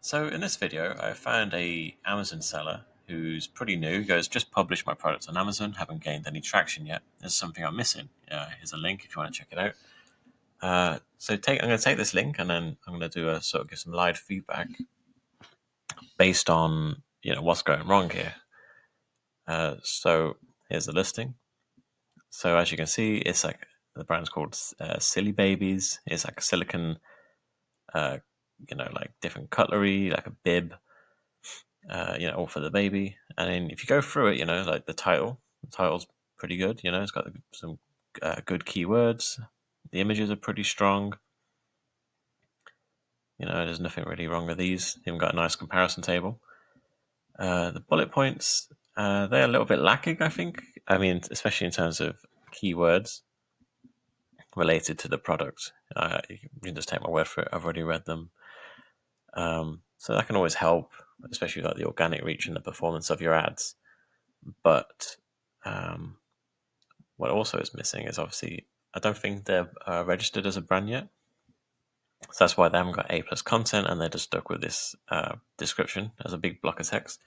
So in this video, I found a Amazon seller who's pretty new. He goes, just published my product on Amazon, haven't gained any traction yet. There's something I'm missing. Here's a link if you want to check it out. I'm going to take this link and then I'm going to do a sort of give some live feedback based on what's going wrong here. So here's the listing. So as you can see, it's like the brand's called Silly Babies. It's like a silicone, like different cutlery, like a bib. All for the baby. And then if you go through it, like the title's pretty good. It's got some good keywords. The images are pretty strong. There's nothing really wrong with these. Even got a nice comparison table. The bullet points, they're a little bit lacking, I think. I mean, especially in terms of keywords related to the product. You can just take my word for it. I've already read them. So that can always help, especially like the organic reach and the performance of your ads. But what also is missing is obviously, I don't think they're registered as a brand yet. So that's why they haven't got A+ content and they're just stuck with this description as a big block of text.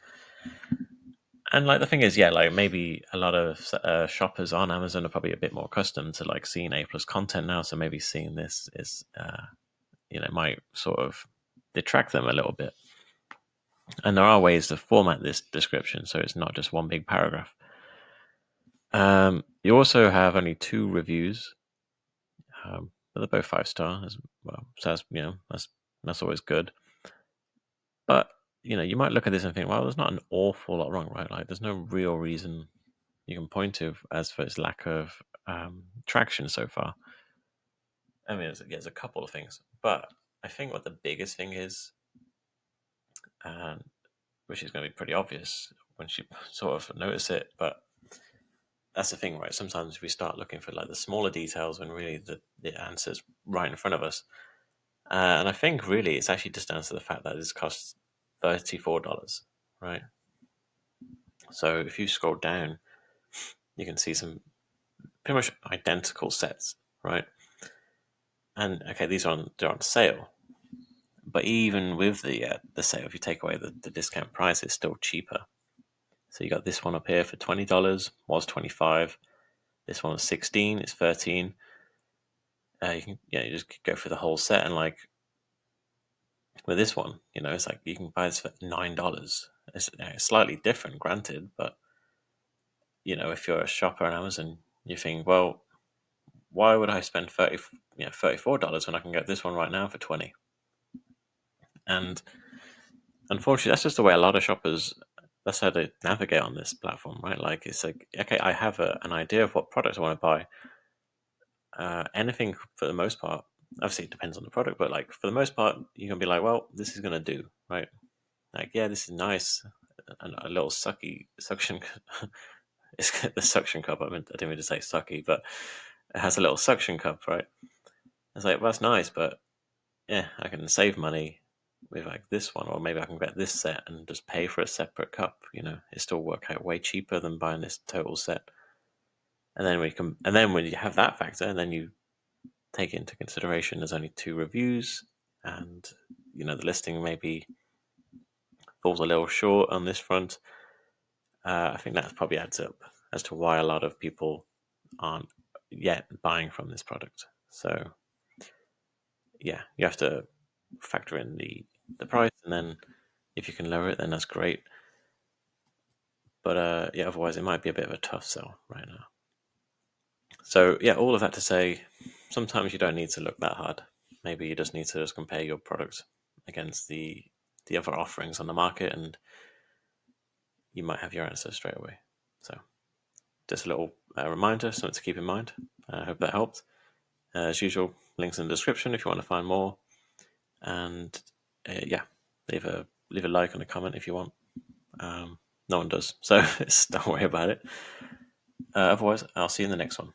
And like the thing is, like maybe a lot of shoppers on Amazon are probably a bit more accustomed to like seeing A+ content now. So maybe seeing this is, might sort of detract them a little bit. And there are ways to format this description so it's not just one big paragraph. You also have only 2 reviews, but they're both 5-star as well. So that's always good. But you might look at this and think, well, there's not an awful lot wrong, right? Like, there's no real reason you can point to as for its lack of traction so far. I mean, there's a couple of things, but I think what the biggest thing is, which is going to be pretty obvious once you sort of notice it, but that's the thing, right? Sometimes we start looking for like the smaller details when really the answer's right in front of us. And I think really it's actually just down to the fact that this costs $34, right? So if you scroll down, you can see some pretty much identical sets, right? And okay, they're on sale, but even with the sale, if you take away the discount price, it's still cheaper. So you got this one up here for $20, was $25. This one was $16, it's $13. You just go for the whole set, and like with this one, it's like you can buy this for $9. It's slightly different, granted, but if you're a shopper on Amazon, you think, well, why would I spend $34 when I can get this one right now for $20? And unfortunately, that's just the way a lot of shoppers. That's how they navigate on this platform, right? Like it's like, okay, I have an idea of what products I want to buy. Anything for the most part. Obviously, it depends on the product, but like for the most part, you can be like, well, this is gonna do, right? Like, yeah, this is nice, and a little suction. It's the suction cup. I didn't mean to say sucky, but it has a little suction cup, right? It's like, well, that's nice, but yeah, I can save money with like this one, or maybe I can get this set and just pay for a separate cup. It still work out way cheaper than buying this total set. And then when you have that factor, and then you take into consideration there's only 2 reviews, and the listing maybe falls a little short on this front. I think that probably adds up as to why a lot of people aren't yet buying from this product. So yeah, you have to factor in the price, and then if you can lower it, then that's great. But yeah, otherwise it might be a bit of a tough sell right now. So yeah, all of that to say, sometimes you don't need to look that hard. Maybe you just need to just compare your product against the other offerings on the market, and you might have your answer straight away. So just a little reminder, something to keep in mind. I hope that helped. As usual, links in the description if you want to find more. And yeah, leave a like and a comment if you want. No one does, so don't worry about it. Otherwise, I'll see you in the next one.